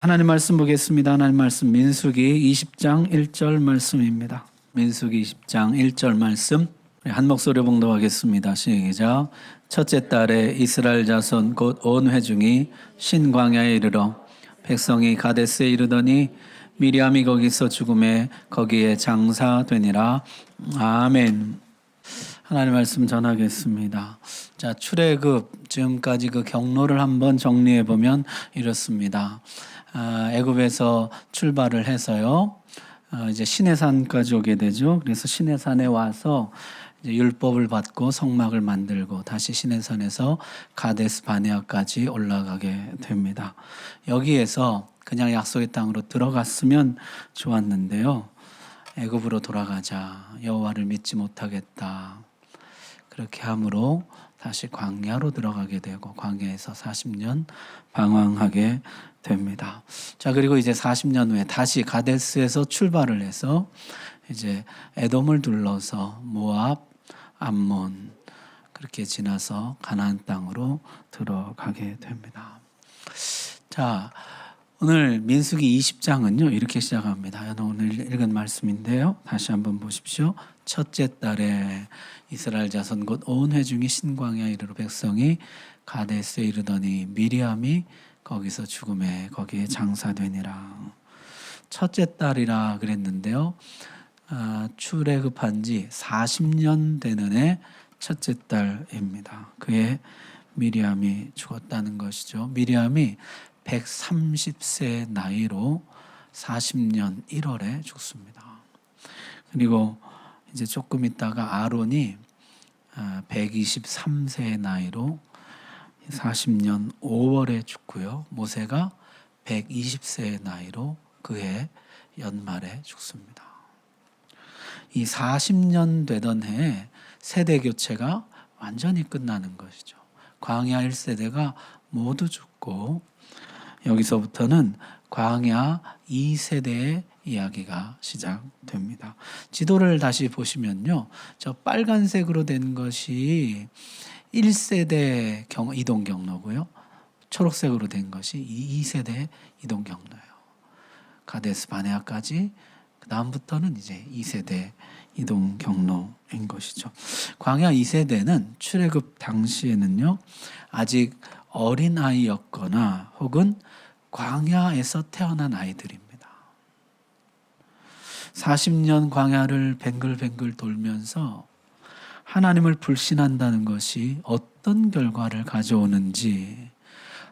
하나님 말씀 보겠습니다. 하나님 말씀 민수기 20장 1절 말씀입니다. 민수기 20장 1절 말씀 한 목소리 봉독하겠습니다. 시작. 첫째 달에 이스라엘 자손 곧 온 회중이 신광야에 이르러 백성이 가데스에 이르더니 미리암이 거기서 죽음에 거기에 장사되니라. 아멘. 하나님 말씀 전하겠습니다. 자, 출애굽 지금까지 그 경로를 한번 정리해 보면 이렇습니다. 애굽에서 출발을 해서요. 이제 시내산까지 오게 되죠. 그래서 시내산에 와서 이제 율법을 받고 성막을 만들고 다시 시내산에서 가데스 바네아까지 올라가게 됩니다. 여기에서 그냥 약속의 땅으로 들어갔으면 좋았는데요. 애굽으로 돌아가자. 여호와를 믿지 못하겠다. 그렇게 함으로 다시 광야로 들어가게 되고 광야에서 40년 방황하게 됩니다. 자, 그리고 이제 40년 후에 다시 가데스에서 출발을 해서 이제 에돔을 둘러서 모압, 암몬 그렇게 지나서 가나안 땅으로 들어가게 됩니다. 자, 오늘 민수기 20장은요 이렇게 시작합니다. 오늘 읽은 말씀인데요. 다시 한번 보십시오. 첫째 달에 이스라엘 자손 곧 온 회중이 신광야에 이르러 백성이 가데스에 이르더니 미리암이 거기서 죽음에 거기에 장사되니라. 첫째 달이라 그랬는데요. 출애굽한 지 40년 되는 해 첫째 달입니다. 그해 미리암이 죽었다는 것이죠. 미리암이 130세 나이로 40년 1월에 죽습니다. 그리고 이제 조금 있다가 아론이 123세의 나이로 40년 5월에 죽고요. 모세가 120세의 나이로 그해 연말에 죽습니다. 이 40년 되던 해에 세대 교체가 완전히 끝나는 것이죠. 광야 1세대가 모두 죽고 여기서부터는 광야 2세대의 이야기가 시작됩니다. 지도를 다시 보시면요. 저 빨간색으로 된 것이 1세대 이동 경로고요. 초록색으로 된 것이 2세대 이동 경로예요. 가데스 바네아까지 그 다음부터는 이제 2세대 이동 경로인 것이죠. 광야 2세대는 출애굽 당시에는요. 아직 어린 아이였거나 혹은 광야에서 태어난 아이들입니다. 40년 광야를 뱅글뱅글 돌면서 하나님을 불신한다는 것이 어떤 결과를 가져오는지,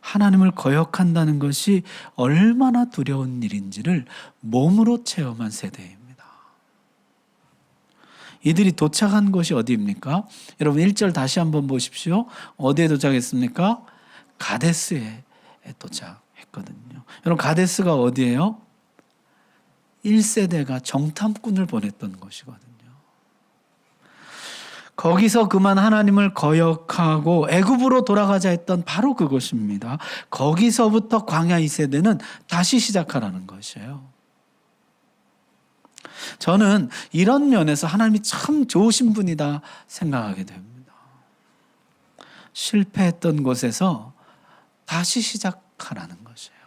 하나님을 거역한다는 것이 얼마나 두려운 일인지를 몸으로 체험한 세대입니다. 이들이 도착한 곳이 어디입니까? 여러분 1절 다시 한번 보십시오. 어디에 도착했습니까? 가데스에 도착했거든요. 여러분 가데스가 어디예요? 1세대가 정탐꾼을 보냈던 곳이거든요. 거기서 그만 하나님을 거역하고 애굽으로 돌아가자 했던 바로 그곳입니다. 거기서부터 광야 2세대는 다시 시작하라는 것이에요. 저는 이런 면에서 하나님이 참 좋으신 분이다 생각하게 됩니다. 실패했던 곳에서 다시 시작하라는 것이에요.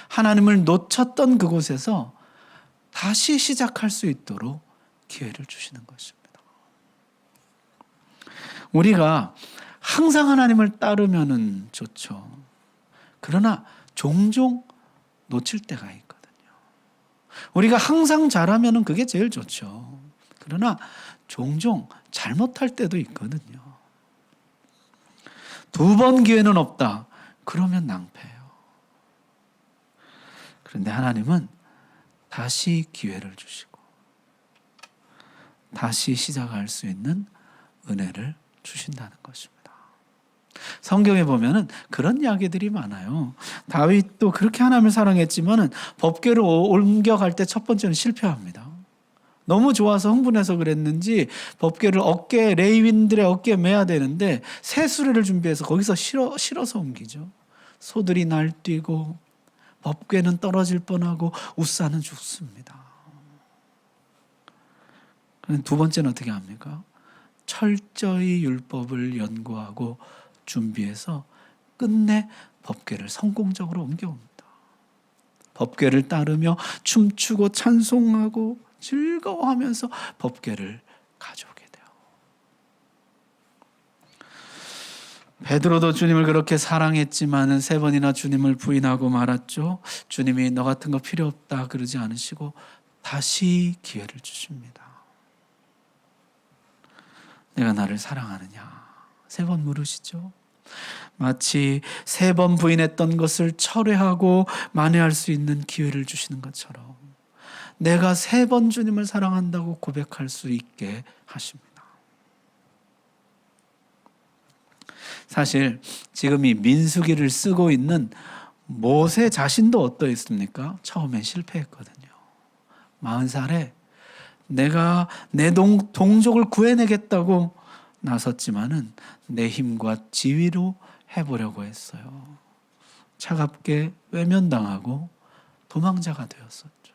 하나님을 놓쳤던 그곳에서 다시 시작할 수 있도록 기회를 주시는 것입니다. 우리가 항상 하나님을 따르면은 좋죠. 그러나 종종 놓칠 때가 있거든요. 우리가 항상 잘하면은 그게 제일 좋죠. 그러나 종종 잘못할 때도 있거든요. 2번 기회는 없다. 그러면 낭패예요. 그런데 하나님은 다시 기회를 주시고 다시 시작할 수 있는 은혜를 주신다는 것입니다. 성경에 보면은 그런 이야기들이 많아요. 다윗도 그렇게 하나님을 사랑했지만은 법궤를 옮겨갈 때 첫 번째는 실패합니다. 너무 좋아서 흥분해서 그랬는지 법궤를 레위인들의 어깨에 매야 되는데 새 수레를 준비해서 거기서 실어서 옮기죠. 소들이 날뛰고 법궤는 떨어질 뻔하고 웃사는 죽습니다. 두 번째는 어떻게 합니까? 철저히 율법을 연구하고 준비해서 끝내 법궤를 성공적으로 옮겨옵니다. 법궤를 따르며 춤추고 찬송하고 즐거워하면서 법궤를 가져오게 돼요. 베드로도 주님을 그렇게 사랑했지만은 3번이나 주님을 부인하고 말았죠. 주님이 너 같은 거 필요 없다 그러지 않으시고 다시 기회를 주십니다. 내가 나를 사랑하느냐? 3번 물으시죠. 마치 3번 부인했던 것을 철회하고 만회할 수 있는 기회를 주시는 것처럼 내가 3번 주님을 사랑한다고 고백할 수 있게 하십니다. 사실 지금 이 민수기를 쓰고 있는 모세 자신도 어떠했습니까? 처음엔 실패했거든요. 40살에 내가 내 동족을 구해내겠다고 나섰지만은 내 힘과 지위로 해보려고 했어요. 차갑게 외면당하고 도망자가 되었었죠.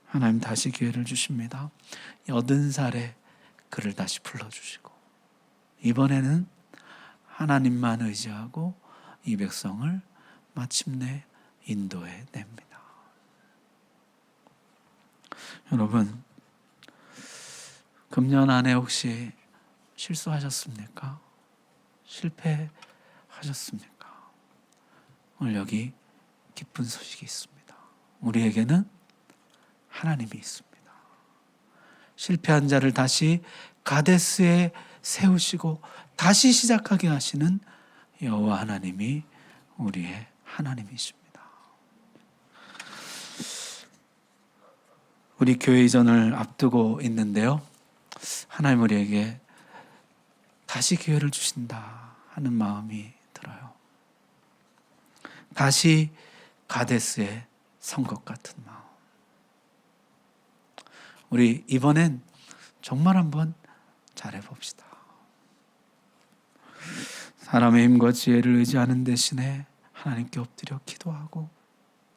하나님 다시 기회를 주십니다. 80살에 그를 다시 불러주시고 이번에는 하나님만 의지하고 이 백성을 마침내 인도해 냅니다. 여러분, 금년 안에 혹시 실수하셨습니까? 실패하셨습니까? 오늘 여기 기쁜 소식이 있습니다. 우리에게는 하나님이 있습니다. 실패한 자를 다시 가데스에 세우시고 다시 시작하게 하시는 여호와 하나님이 우리의 하나님이십니다. 우리 교회 이전을 앞두고 있는데요. 하나님 우리에게 다시 기회를 주신다 하는 마음이 들어요. 다시 가데스에 선 것 같은 마음. 우리 이번엔 정말 한번 잘해봅시다. 사람의 힘과 지혜를 의지하는 대신에 하나님께 엎드려 기도하고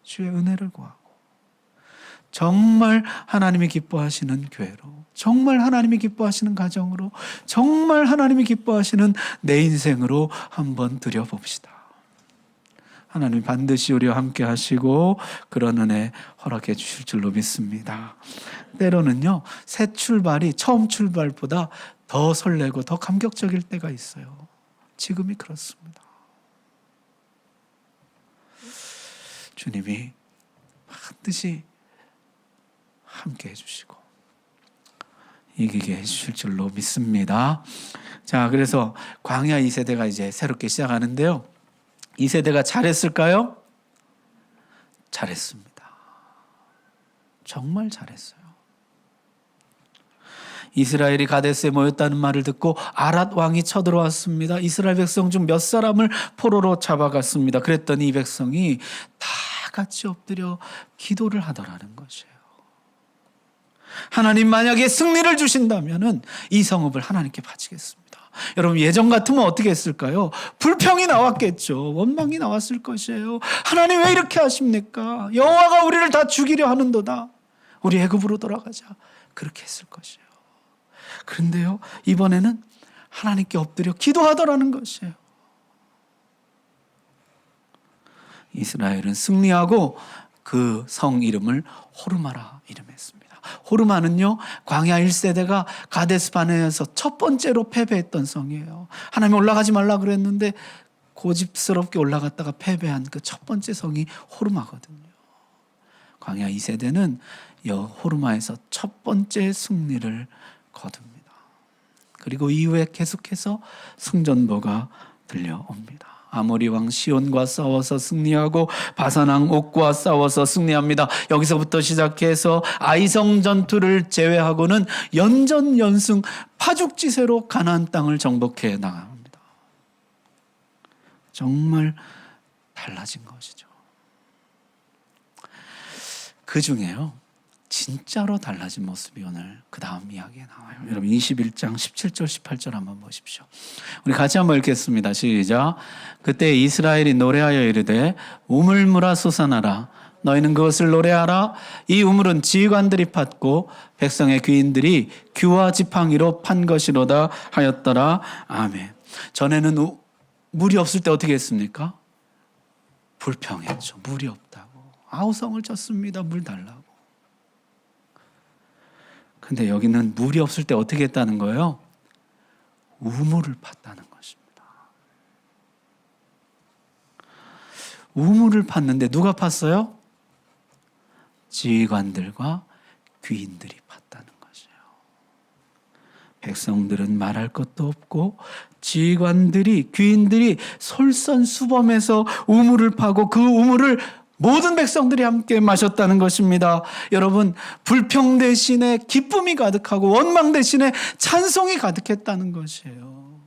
주의 은혜를 구하고 정말 하나님이 기뻐하시는 교회로, 정말 하나님이 기뻐하시는 가정으로, 정말 하나님이 기뻐하시는 내 인생으로 한번 들여봅시다. 하나님 반드시 우리와 함께 하시고 그런 은혜 허락해 주실 줄로 믿습니다. 때로는요, 새 출발이 처음 출발보다 더 설레고 더 감격적일 때가 있어요. 지금이 그렇습니다. 주님이 반드시 함께 해주시고 이기게 해주실 줄로 믿습니다. 자, 그래서 광야 2세대가 이제 새롭게 시작하는데요. 2세대가 잘했을까요? 잘했습니다. 정말 잘했어요. 이스라엘이 가데스에 모였다는 말을 듣고 아랏 왕이 쳐들어왔습니다. 이스라엘 백성 중 몇 사람을 포로로 잡아갔습니다. 그랬더니 이 백성이 다 같이 엎드려 기도를 하더라는 것이에요. 하나님 만약에 승리를 주신다면 이 성읍을 하나님께 바치겠습니다. 여러분, 예전 같으면 어떻게 했을까요? 불평이 나왔겠죠. 원망이 나왔을 것이에요. 하나님 왜 이렇게 하십니까? 여호와가 우리를 다 죽이려 하는도다. 우리 애굽으로 돌아가자. 그렇게 했을 것이에요. 그런데요, 이번에는 하나님께 엎드려 기도하더라는 것이에요. 이스라엘은 승리하고 그 성 이름을 호르마라 이름했습니다. 호르마는요, 광야 1세대가 가데스 바네아에서 첫 번째로 패배했던 성이에요. 하나님 올라가지 말라 그랬는데 고집스럽게 올라갔다가 패배한 그 첫 번째 성이 호르마거든요. 광야 2세대는 호르마에서 첫 번째 승리를 거둡니다. 그리고 이후에 계속해서 승전보가 들려옵니다. 아모리 왕 시온과 싸워서 승리하고 바산 왕 옥과 싸워서 승리합니다. 여기서부터 시작해서 아이성 전투를 제외하고는 연전연승 파죽지세로 가나안 땅을 정복해 나갑니다. 정말 달라진 것이죠. 그 중에요, 진짜로 달라진 모습이 오늘 그 다음 이야기에 나와요. 여러분 21장 17절 18절 한번 보십시오. 우리 같이 한번 읽겠습니다. 시작. 그때 이스라엘이 노래하여 이르되 우물물아 솟아나라. 너희는 그것을 노래하라. 이 우물은 지휘관들이 팠고 백성의 귀인들이 규와 지팡이로 판 것이로다 하였더라. 아멘. 전에는 물이 없을 때 어떻게 했습니까? 불평했죠. 물이 없다고. 아우성을 쳤습니다. 물 달라고. 근데 여기는 물이 없을 때 어떻게 했다는 거예요? 우물을 팠다는 것입니다. 우물을 팠는데 누가 팠어요? 지휘관들과 귀인들이 팠다는 것이에요. 백성들은 말할 것도 없고 지휘관들이, 귀인들이 솔선수범해서 우물을 파고 그 우물을 모든 백성들이 함께 마셨다는 것입니다. 여러분, 불평 대신에 기쁨이 가득하고 원망 대신에 찬송이 가득했다는 것이에요.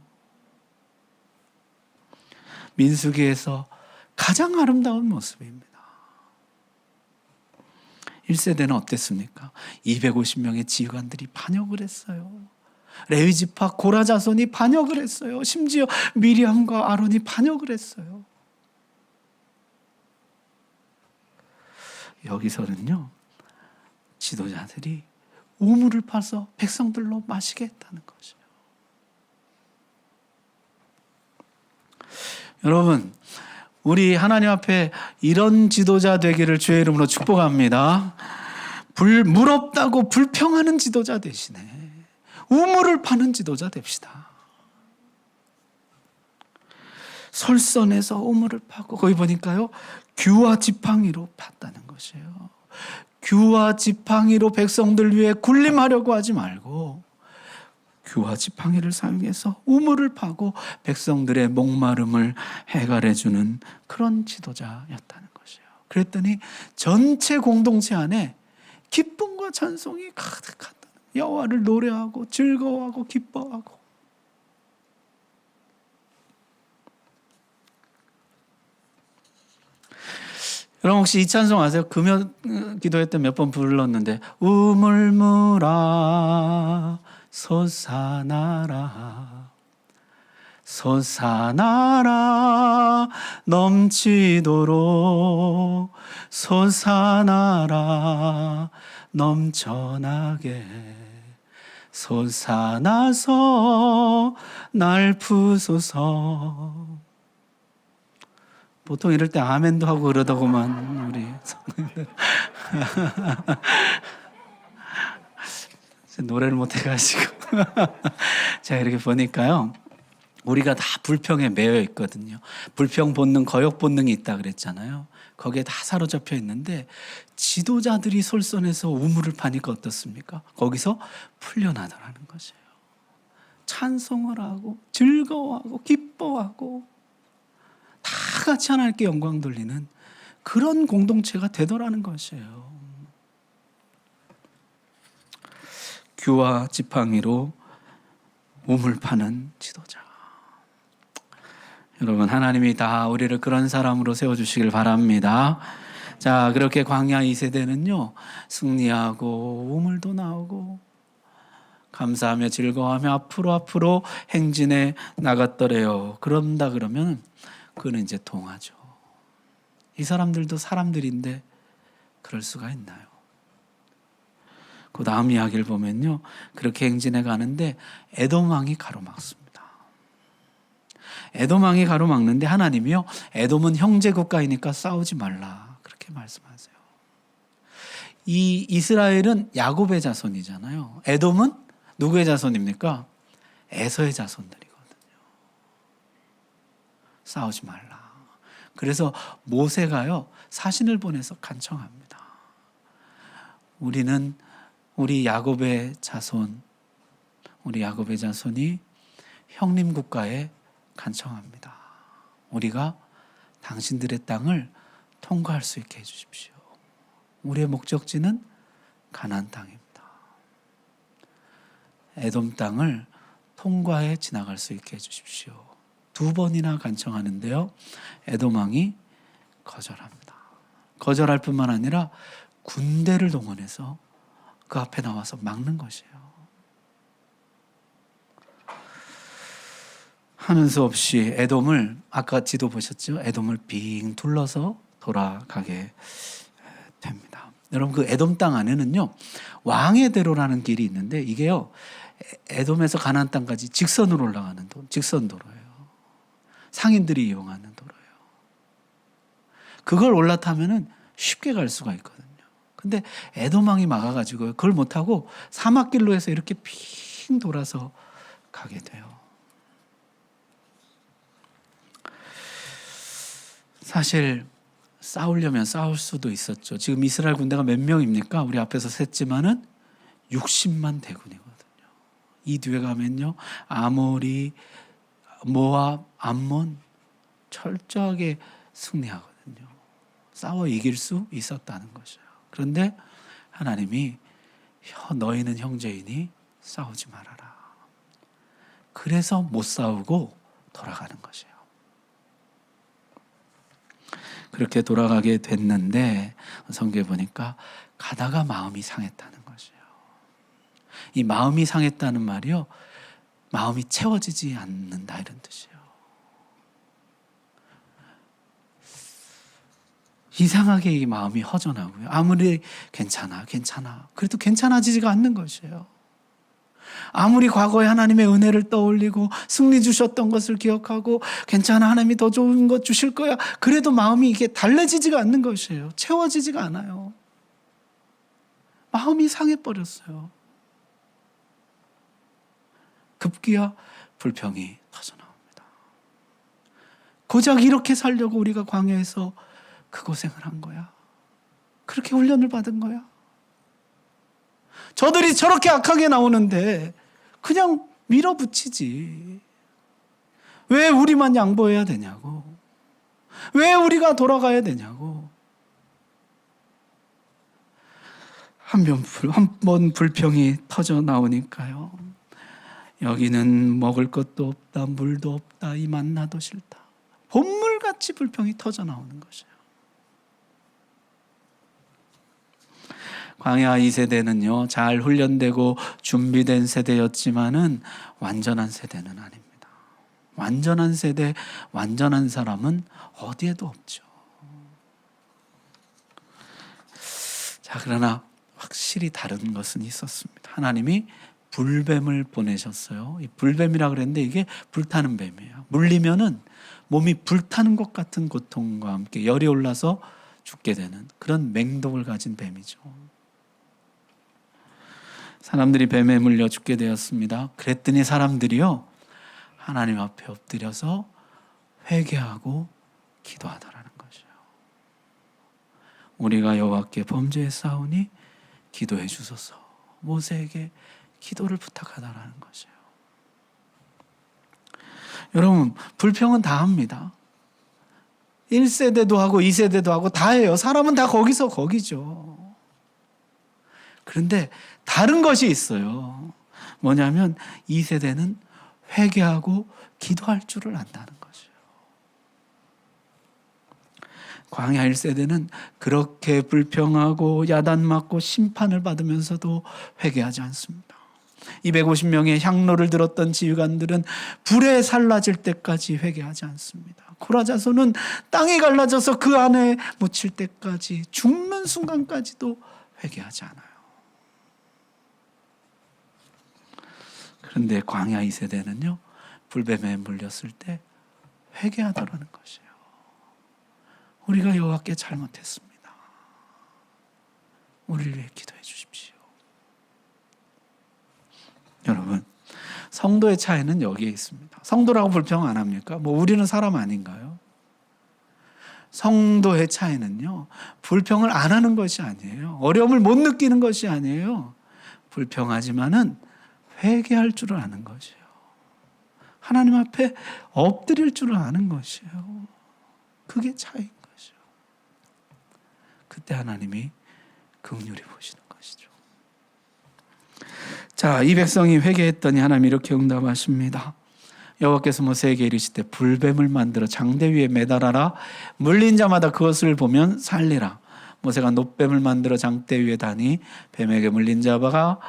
민수기에서 가장 아름다운 모습입니다. 1세대는 어땠습니까? 250명의 지휘관들이 반역을 했어요. 레위 지파 고라 자손이 반역을 했어요. 심지어 미리암과 아론이 반역을 했어요. 여기서는요, 지도자들이 우물을 파서 백성들로 마시게 했다는 것이에요. 여러분, 우리 하나님 앞에 이런 지도자 되기를 주의 이름으로 축복합니다. 물 없다고 불평하는 지도자 대신에 우물을 파는 지도자 됩시다. 솔선해서 우물을 파고, 거기 보니까요, 규와 지팡이로 팠다는 것이에요. 규와 지팡이로 백성들 위해 군림하려고 하지 말고 규와 지팡이를 사용해서 우물을 파고 백성들의 목마름을 해결해주는 그런 지도자였다는 것이에요. 그랬더니 전체 공동체 안에 기쁨과 찬송이 가득하다. 여호와를 노래하고 즐거워하고 기뻐하고. 여러분 혹시 이 찬송 아세요? 금요 기도회 때 몇 번 불렀는데 우물물아 솟아나라 솟아나라 넘치도록 솟아나라 넘쳐나게 솟아나서 날 부소서. 보통 이럴 때 아멘도 하고 그러더구만 우리 성도님들. 노래를 못 해가지고 제가 이렇게 보니까요, 우리가 다 불평에 매여 있거든요. 불평 본능, 거역 본능이 있다 그랬잖아요. 거기에 다 사로잡혀 있는데 지도자들이 솔선해서 우물을 파니까 어떻습니까? 거기서 풀려나더라는 것이에요. 찬송을 하고 즐거워하고 기뻐하고 다 같이 하나님께 영광 돌리는 그런 공동체가 되더라는 것이에요. 규와 지팡이로 우물 파는 지도자. 여러분, 하나님이 다 우리를 그런 사람으로 세워주시길 바랍니다. 자, 그렇게 광야 2세대는요 승리하고 우물도 나오고 감사하며 즐거워하며 앞으로 행진해 나갔더래요. 그런다 그러면 그는 이제 동화죠. 이 사람들도 사람들인데 그럴 수가 있나요? 그 다음 이야기를 보면요, 그렇게 행진해 가는데 에돔 왕이 가로막습니다. 에돔 왕이 가로막는데 하나님이요, 에돔은 형제 국가이니까 싸우지 말라 그렇게 말씀하세요. 이 이스라엘은 야곱의 자손이잖아요. 에돔은 누구의 자손입니까? 에서의 자손들이거든요. 싸우지 말라. 그래서 모세가요 사신을 보내서 간청합니다. 우리는 우리 야곱의 자손이 형님 국가에 간청합니다. 우리가 당신들의 땅을 통과할 수 있게 해주십시오. 우리의 목적지는 가나안 땅입니다. 에돔 땅을 통과해 지나갈 수 있게 해주십시오. 2번이나 간청하는데요, 에돔 왕이 거절합니다. 거절할 뿐만 아니라 군대를 동원해서 그 앞에 나와서 막는 것이에요. 하는 수 없이 에돔을, 아까 지도 보셨죠? 에돔을 빙 둘러서 돌아가게 됩니다. 여러분, 그 에돔 땅 안에는요 왕의 대로라는 길이 있는데 이게요 에돔에서 가나안 땅까지 직선으로 올라가는 직선 도로예요. 상인들이 이용하는 도로예요. 그걸 올라타면은 쉽게 갈 수가 있거든요. 근데 에돔왕이 막아가지고 그걸 못하고 사막길로 해서 이렇게 핑 돌아서 가게 돼요. 사실 싸우려면 싸울 수도 있었죠. 지금 이스라엘 군대가 몇 명입니까? 우리 앞에서 셌지만은 60만 대군이거든요. 이 뒤에 가면요, 아모리, 모압, 암몬 철저하게 승리하거든요. 싸워 이길 수 있었다는 것이에요. 그런데 하나님이 너희는 형제이니 싸우지 말아라. 그래서 못 싸우고 돌아가는 것이에요. 그렇게 돌아가게 됐는데 성경에 보니까 가다가 마음이 상했다는 것이에요. 이 마음이 상했다는 말이요, 마음이 채워지지 않는다 이런 뜻이에요. 이상하게 이 마음이 허전하고요. 아무리 괜찮아 그래도 괜찮아지지가 않는 것이에요. 아무리 과거에 하나님의 은혜를 떠올리고 승리 주셨던 것을 기억하고 괜찮아, 하나님이 더 좋은 것 주실 거야, 그래도 마음이 이게 달래지지가 않는 것이에요. 채워지지가 않아요. 마음이 상해버렸어요. 급기야 불평이 터져나옵니다. 고작 이렇게 살려고 우리가 광야에서 그 고생을 한 거야. 그렇게 훈련을 받은 거야. 저들이 저렇게 악하게 나오는데 그냥 밀어붙이지. 왜 우리만 양보해야 되냐고. 왜 우리가 돌아가야 되냐고. 한 번 불평이 터져 나오니까요, 여기는 먹을 것도 없다, 물도 없다, 이 만나도 싫다. 본물같이 불평이 터져 나오는 것이에요. 광야 2세대는요, 잘 훈련되고 준비된 세대였지만은 완전한 세대는 아닙니다. 완전한 세대, 완전한 사람은 어디에도 없죠. 자, 그러나 확실히 다른 것은 있었습니다. 하나님이 불뱀을 보내셨어요. 이 불뱀이라 그랬는데 이게 불타는 뱀이에요. 물리면은 몸이 불타는 것 같은 고통과 함께 열이 올라서 죽게 되는 그런 맹독을 가진 뱀이죠. 사람들이 뱀에 물려 죽게 되었습니다. 그랬더니 사람들이요, 하나님 앞에 엎드려서 회개하고 기도하더라는 것이에요. 우리가 여호와께 범죄했사오니 기도해 주소서. 모세에게 기도를 부탁하다라는 것이에요. 여러분, 불평은 다 합니다. 1세대도 하고 2세대도 하고 다 해요. 사람은 다 거기서 거기죠. 그런데 다른 것이 있어요. 뭐냐면 2세대는 회개하고 기도할 줄을 안다는 것이에요. 광야 1세대는 그렇게 불평하고 야단 맞고 심판을 받으면서도 회개하지 않습니다. 250명의 향로를 들었던 지휘관들은 불에 살라질 때까지 회개하지 않습니다. 고라 자손은 땅이 갈라져서 그 안에 묻힐 때까지, 죽는 순간까지도 회개하지 않아요. 그런데 광야 2세대는요, 불뱀에 물렸을 때 회개하더라는 것이에요. 우리가 여호와께 잘못했습니다. 우리를 위해 기도해 주십시오. 여러분, 성도의 차이는 여기에 있습니다. 성도라고 불평 안 합니까? 우리는 사람 아닌가요? 성도의 차이는요, 불평을 안 하는 것이 아니에요. 어려움을 못 느끼는 것이 아니에요. 불평하지만은 회개할 줄을 아는 것이에요. 하나님 앞에 엎드릴 줄을 아는 것이에요. 그게 차이인 것이죠. 그때 하나님이 긍휼히 보시는 것이죠. 자, 이 백성이 회개했더니 하나님이 이렇게 응답하십니다. 여호와께서 모세에게 이르시되 불뱀을 만들어 장대 위에 매달아라. 물린 자마다 그것을 보면 살리라. 모세가 놋뱀을 만들어 장대 위에 다니 뱀에게 물린 자가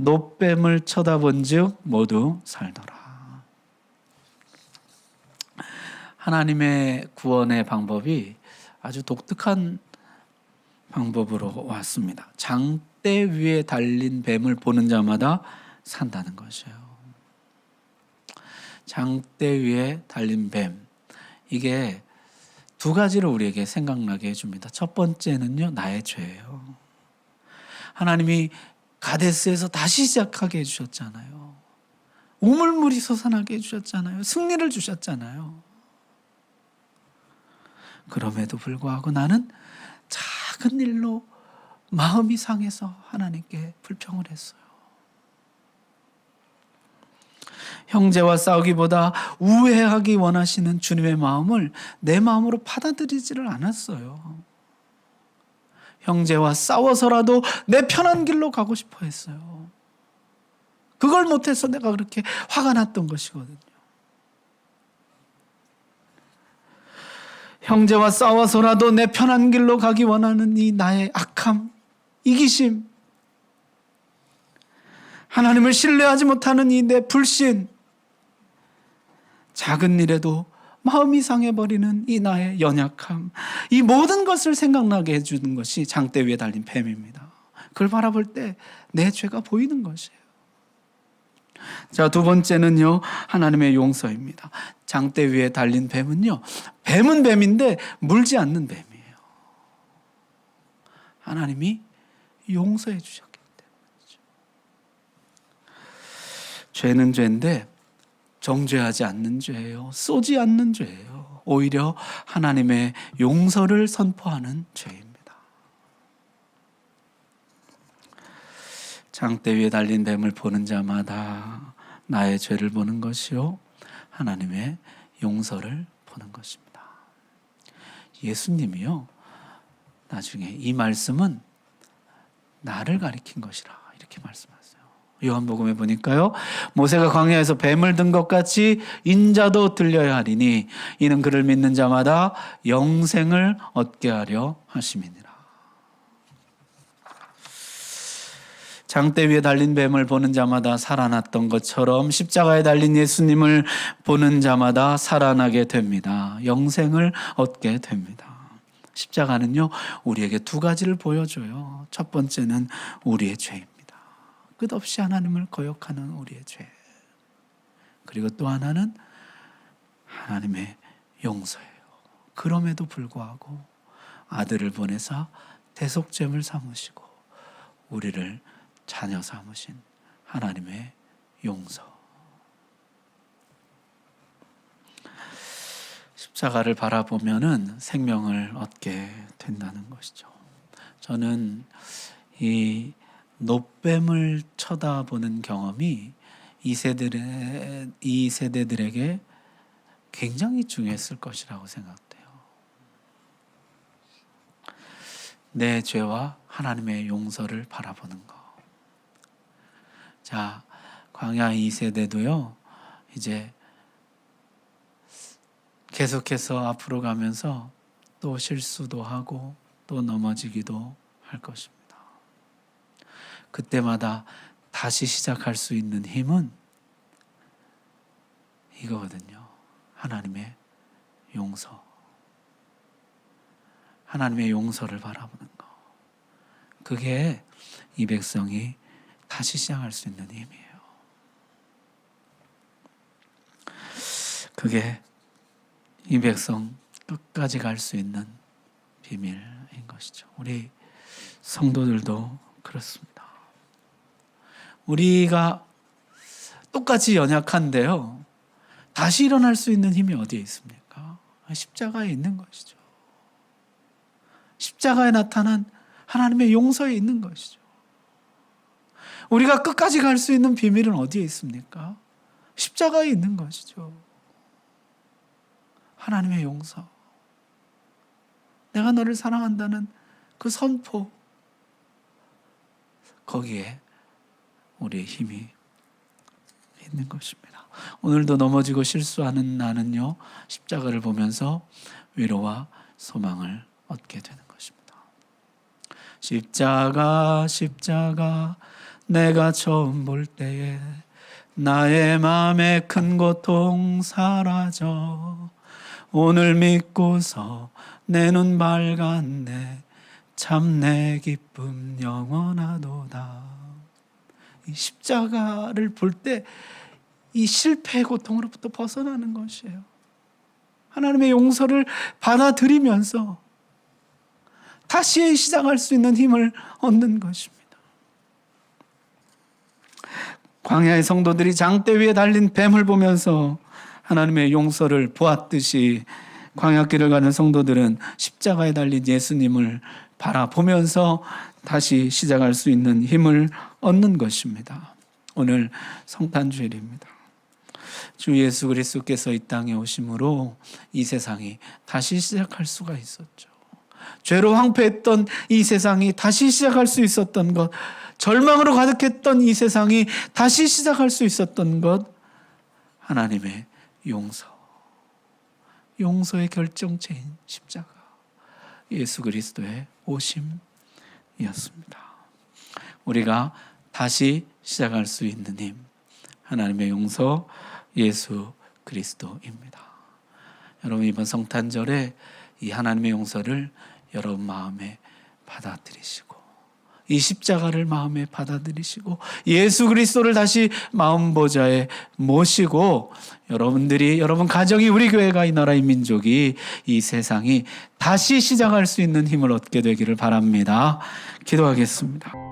놋뱀을 쳐다본 즉 모두 살더라. 하나님의 구원의 방법이 아주 독특한 방법으로 왔습니다. 장대 위에 달린 뱀을 보는 자마다 산다는 것이에요. 장대 위에 달린 뱀, 이게 두 가지를 우리에게 생각나게 해줍니다. 첫 번째는요, 나의 죄예요. 하나님이 가데스에서 다시 시작하게 해주셨잖아요. 우물물이 솟아나게 해주셨잖아요. 승리를 주셨잖아요. 그럼에도 불구하고 나는 작은 일로 마음이 상해서 하나님께 불평을 했어요. 형제와 싸우기보다 우애하기 원하시는 주님의 마음을 내 마음으로 받아들이지를 않았어요. 형제와 싸워서라도 내 편한 길로 가고 싶어 했어요. 그걸 못해서 내가 그렇게 화가 났던 것이거든요. 형제와 싸워서라도 내 편한 길로 가기 원하는 이 나의 악함, 이기심, 하나님을 신뢰하지 못하는 이 내 불신, 작은 일에도 마음이 상해버리는 이 나의 연약함, 이 모든 것을 생각나게 해주는 것이 장대 위에 달린 뱀입니다. 그걸 바라볼 때 내 죄가 보이는 것이에요. 자, 두 번째는요, 하나님의 용서입니다. 장대 위에 달린 뱀은요, 뱀은 뱀인데 물지 않는 뱀이에요. 하나님이 용서해 주셨기 때문이죠. 죄는 죄인데 정죄하지 않는 죄예요. 쏘지 않는 죄예요. 오히려 하나님의 용서를 선포하는 죄입니다. 장대 위에 달린 뱀을 보는 자마다 나의 죄를 보는 것이요, 하나님의 용서를 보는 것입니다. 예수님이요, 나중에 이 말씀은 나를 가리킨 것이라 이렇게 말씀하세요. 요한복음에 보니까요, 모세가 광야에서 뱀을 든 것 같이 인자도 들려야 하리니 이는 그를 믿는 자마다 영생을 얻게 하려 하심이니라. 장대 위에 달린 뱀을 보는 자마다 살아났던 것처럼 십자가에 달린 예수님을 보는 자마다 살아나게 됩니다. 영생을 얻게 됩니다. 십자가는요, 우리에게 두 가지를 보여줘요. 첫 번째는 우리의 죄입니다. 끝없이 하나님을 거역하는 우리의 죄. 그리고 또 하나는 하나님의 용서예요. 그럼에도 불구하고 아들을 보내사 대속죄를 삼으시고 우리를 자녀 삼으신 하나님의 용서. 십자가를 바라보면은 생명을 얻게 된다는 것이죠. 저는 이 놋뱀을 쳐다보는 경험이 이 세대들에게 굉장히 중요했을 것이라고 생각돼요. 내 죄와 하나님의 용서를 바라보는 것. 자, 광야 2세대도요, 이제 계속해서 앞으로 가면서 또 실수도 하고 또 넘어지기도 할 것입니다. 그때마다 다시 시작할 수 있는 힘은 이거거든요. 하나님의 용서. 하나님의 용서를 바라보는 것. 그게 이 백성이 다시 시작할 수 있는 힘이에요. 그게 이 백성 끝까지 갈 수 있는 비밀인 것이죠. 우리 성도들도 그렇습니다. 우리가 똑같이 연약한데요, 다시 일어날 수 있는 힘이 어디에 있습니까? 십자가에 있는 것이죠. 십자가에 나타난 하나님의 용서에 있는 것이죠. 우리가 끝까지 갈 수 있는 비밀은 어디에 있습니까? 십자가에 있는 것이죠. 하나님의 용서. 내가 너를 사랑한다는 그 선포. 거기에 우리의 힘이 있는 것입니다. 오늘도 넘어지고 실수하는 나는요, 십자가를 보면서 위로와 소망을 얻게 되는 것입니다. 십자가, 십자가, 내가 처음 볼 때에 나의 마음에 큰 고통 사라져 오늘 믿고서 내 눈 밝았네 참 내 기쁨 영원하도다. 이 십자가를 볼 때 이 실패의 고통으로부터 벗어나는 것이에요. 하나님의 용서를 받아들이면서 다시 시작할 수 있는 힘을 얻는 것입니다. 광야의 성도들이 장대 위에 달린 뱀을 보면서 하나님의 용서를 보았듯이 광야길을 가는 성도들은 십자가에 달린 예수님을 바라보면서 다시 시작할 수 있는 힘을 얻는 것입니다. 오늘 성탄주일입니다. 주 예수 그리스도께서 이 땅에 오심으로 이 세상이 다시 시작할 수가 있었죠. 죄로 황폐했던 이 세상이 다시 시작할 수 있었던 것, 절망으로 가득했던 이 세상이 다시 시작할 수 있었던 것, 하나님의 용서의 결정체인 십자가, 예수 그리스도의 오심이었습니다. 우리가 다시 시작할 수 있는 힘, 하나님의 용서, 예수 그리스도입니다. 여러분, 이번 성탄절에 이 하나님의 용서를 여러분 마음에 받아들이시고, 이 십자가를 마음에 받아들이시고, 예수 그리스도를 다시 마음보좌에 모시고, 여러분 가정이, 우리 교회가, 이 나라, 이 민족이, 이 세상이 다시 시작할 수 있는 힘을 얻게 되기를 바랍니다. 기도하겠습니다.